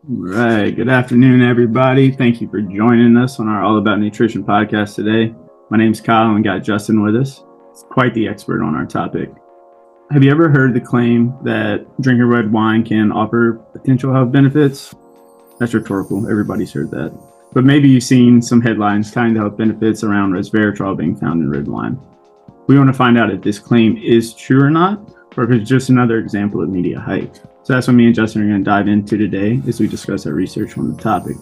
Right. Good afternoon, everybody. Thank you for joining us on our All About Nutrition podcast today. My name's Kyle and we got Justin with us. He's quite the expert on our topic. Have you ever heard the claim that drinking red wine can offer potential health benefits? That's rhetorical. Everybody's heard that. But maybe you've seen some headlines tying the health benefits around resveratrol being found in red wine. We want to find out if this claim is true or not, or if it's just another example of media hype. So that's what me and Justin are going to dive into today as we discuss our research on the topic.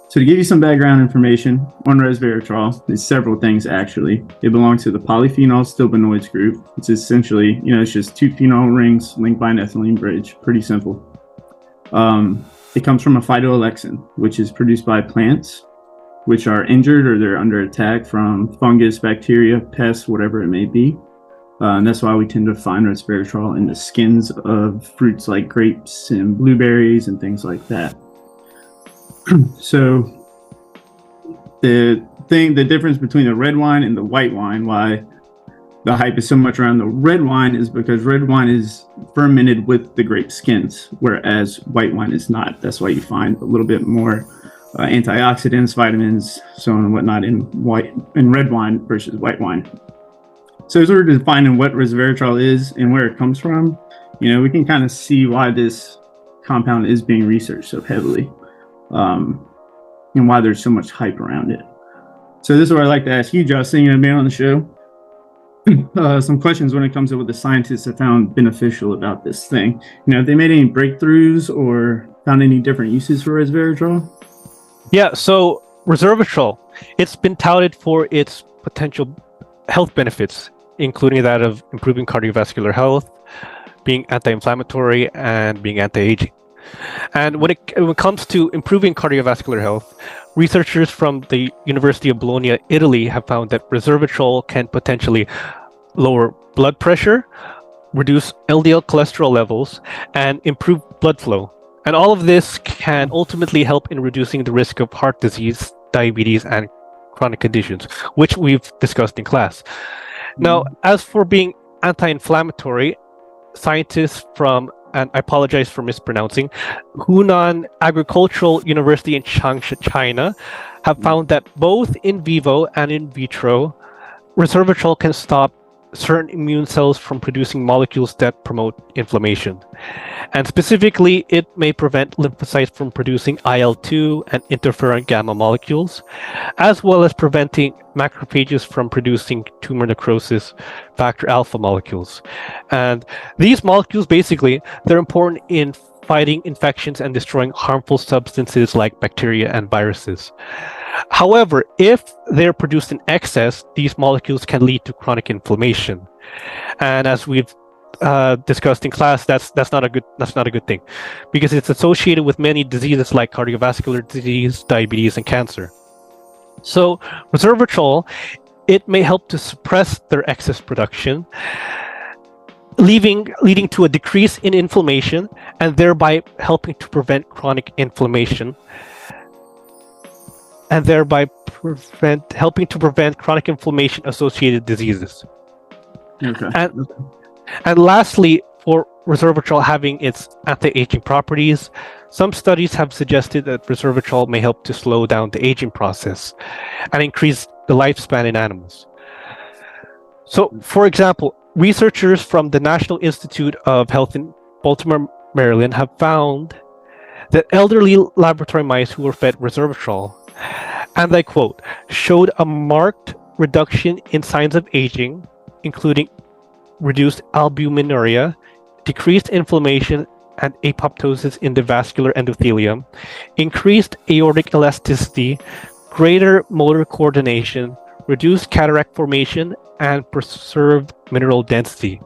So to give you some background information on resveratrol, there's several things actually. It belongs to the polyphenol stilbenoids group. It's essentially, it's just two phenol rings linked by an ethylene bridge. Pretty simple. It comes from a phytoalexin, which is produced by plants, which are injured or they're under attack from fungus, bacteria, pests, whatever it may be. And that's why we tend to find resveratrol in the skins of fruits like grapes and blueberries and things like that. So the difference between the red wine and the white wine, why the hype is so much around the red wine, is because red wine is fermented with the grape skins, whereas white wine is not. That's why you find a little bit more antioxidants, vitamins, so on and whatnot in red wine versus white wine. So as we're defining what resveratrol is and where it comes from, we can kind of see why this compound is being researched so heavily, and why there's so much hype around it. So this is where I'd like to ask you, Justin, being on the show, some questions when it comes to what the scientists have found beneficial about this thing. Have they made any breakthroughs or found any different uses for resveratrol? Yeah, so resveratrol, it's been touted for its potential health benefits, including that of improving cardiovascular health, being anti-inflammatory, and being anti-aging. And when it comes to improving cardiovascular health, researchers from the University of Bologna, Italy, have found that resveratrol can potentially lower blood pressure, reduce LDL cholesterol levels, and improve blood flow. And all of this can ultimately help in reducing the risk of heart disease, diabetes, and chronic conditions, which we've discussed in class. Now, as for being anti-inflammatory, scientists from, and I apologize for mispronouncing, Hunan Agricultural University in Changsha, China, have found that both in vivo and in vitro, resveratrol can stop certain immune cells from producing molecules that promote inflammation. And specifically, it may prevent lymphocytes from producing IL-2 and interferon gamma molecules, as well as preventing macrophages from producing tumor necrosis factor alpha molecules. And these molecules, basically, they're important in fighting infections and destroying harmful substances like bacteria and viruses. However, if they're produced in excess, these molecules can lead to chronic inflammation. And as we've discussed in class, that's not a good thing, because it's associated with many diseases like cardiovascular disease, diabetes, and cancer. So resveratrol, it may help to suppress their excess production, leading to a decrease in inflammation and thereby helping to prevent chronic inflammation, and thereby helping to prevent chronic inflammation-associated diseases. Okay. And lastly, for resveratrol having its anti-aging properties, some studies have suggested that resveratrol may help to slow down the aging process and increase the lifespan in animals. So, for example, researchers from the National Institute of Health in Baltimore, Maryland, have found that elderly laboratory mice who were fed resveratrol, and I quote, showed a marked reduction in signs of aging, including reduced albuminuria, decreased inflammation and apoptosis in the vascular endothelium, increased aortic elasticity, greater motor coordination, reduced cataract formation, and preserved mineral density.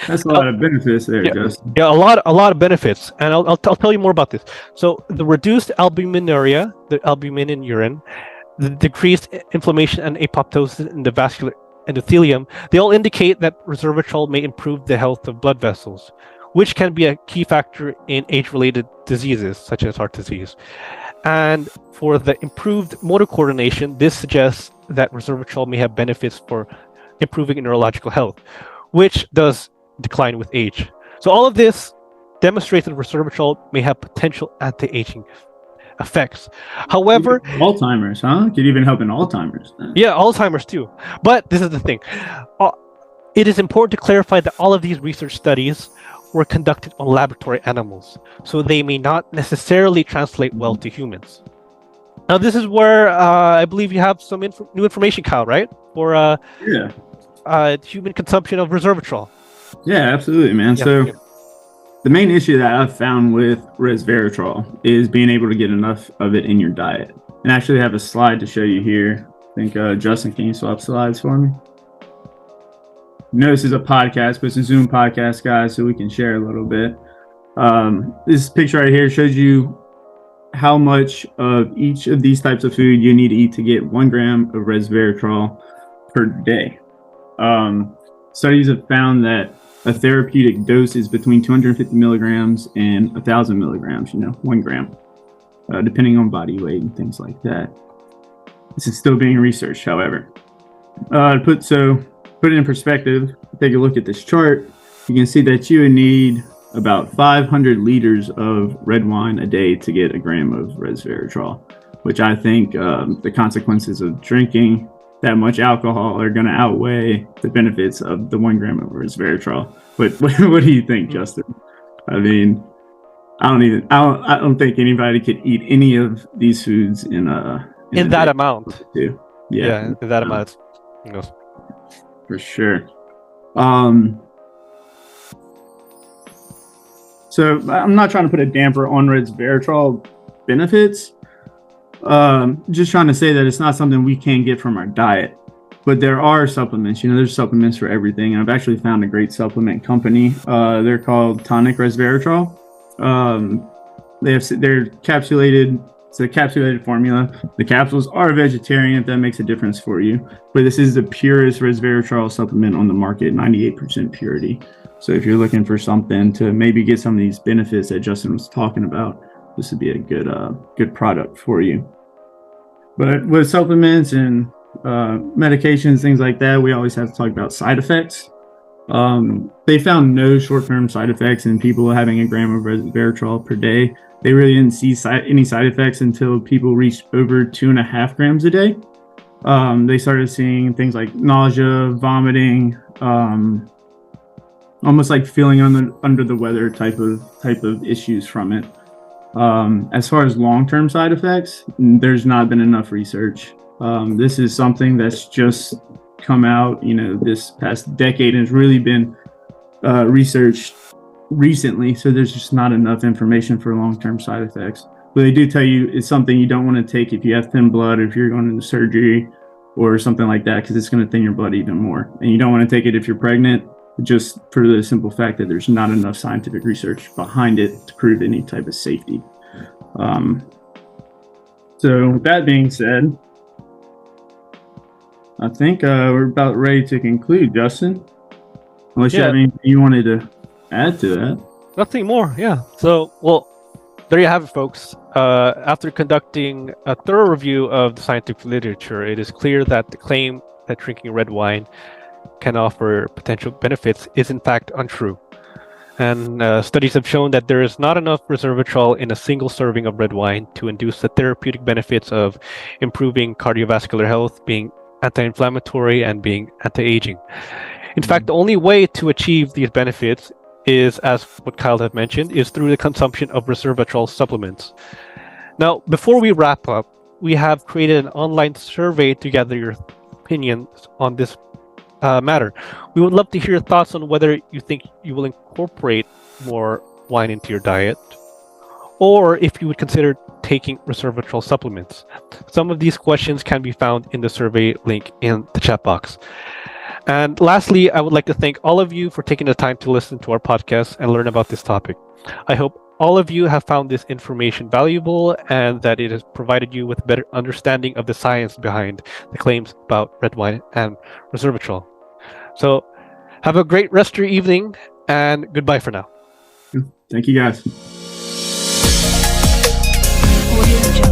That's a lot of benefits there, Justin. Yeah, a lot of benefits, and I'll tell you more about this. So the reduced albuminuria, the albumin in urine, the decreased inflammation and apoptosis in the vascular endothelium, they all indicate that resveratrol may improve the health of blood vessels, which can be a key factor in age-related diseases such as heart disease. And for the improved motor coordination, this suggests that resveratrol may have benefits for improving neurological health, which does decline with age. So all of this demonstrates that resveratrol may have potential anti-aging effects. However, Alzheimer's, huh? Could even help in Alzheimer's. Yeah, Alzheimer's too. But this is the thing. It is important to clarify that all of these research studies were conducted on laboratory animals, so they may not necessarily translate well to humans. Now, this is where I believe you have some new information, Kyle, right? For human consumption of resveratrol. Yeah, absolutely, man. So the main issue that I've found with resveratrol is being able to get enough of it in your diet. And I actually have a slide to show you here. I think, Justin, can you swap slides for me? No, this is a podcast, but it's a Zoom podcast, guys, so we can share a little bit. This picture right here shows you how much of each of these types of food you need to eat to get 1 gram of resveratrol per day. Studies have found that a therapeutic dose is between 250 milligrams and 1,000 milligrams, 1 gram, depending on body weight and things like that. This is still being researched, however. To put it in perspective, take a look at this chart. You can see that you would need about 500 liters of red wine a day to get 1 gram of resveratrol, which I think the consequences of drinking that much alcohol are going to outweigh the benefits of the 1 gram of resveratrol. But what do you think, Justin? I mean, I don't think anybody could eat any of these foods in that amount. Yeah, in that amount. For sure. So I'm not trying to put a damper on resveratrol benefits. Just trying to say that it's not something we can get from our diet, but there are supplements. There's supplements for everything. And I've actually found a great supplement company. They're called Tonic Resveratrol. They're capsulated. It's a capsulated formula. The capsules are vegetarian, if that makes a difference for you. But this is the purest resveratrol supplement on the market, 98% purity. So if you're looking for something to maybe get some of these benefits that Justin was talking about, this would be a good product for you. But with supplements and medications, things like that, we always have to talk about side effects. They found no short-term side effects in people having 1 gram of resveratrol per day. They really didn't see any side effects until people reached over 2.5 grams a day. They started seeing things like nausea, vomiting, almost like feeling under the weather type of issues from it. As far as long-term side effects, there's not been enough research. This is something that's just come out, this past decade, and has really been researched recently. So there's just not enough information for long-term side effects. But they do tell you it's something you don't want to take if you have thin blood or if you're going into surgery or something like that, because it's going to thin your blood even more. And you don't want to take it if you're pregnant, just for the simple fact that there's not enough scientific research behind it to prove any type of safety. So with that being said, I think we're about ready to conclude, Justin. Unless you have anything you wanted to add to that. Nothing more, yeah. So, there you have it, folks. After conducting a thorough review of the scientific literature, it is clear that the claim that drinking red wine can offer potential benefits is in fact untrue. And studies have shown that there is not enough resveratrol in a single serving of red wine to induce the therapeutic benefits of improving cardiovascular health, being anti-inflammatory, and being anti-aging. In fact, the only way to achieve these benefits is, as what Kyle had mentioned, is through the consumption of resveratrol supplements. Now, before we wrap up, we have created an online survey to gather your opinions on this matter. We would love to hear your thoughts on whether you think you will incorporate more wine into your diet, or if you would consider taking resveratrol supplements. Some of these questions can be found in the survey link in the chat box. And lastly, I would like to thank all of you for taking the time to listen to our podcast and learn about this topic. I hope all of you have found this information valuable and that it has provided you with a better understanding of the science behind the claims about red wine and resveratrol. So have a great rest of your evening and goodbye for now. Thank you, guys. Audio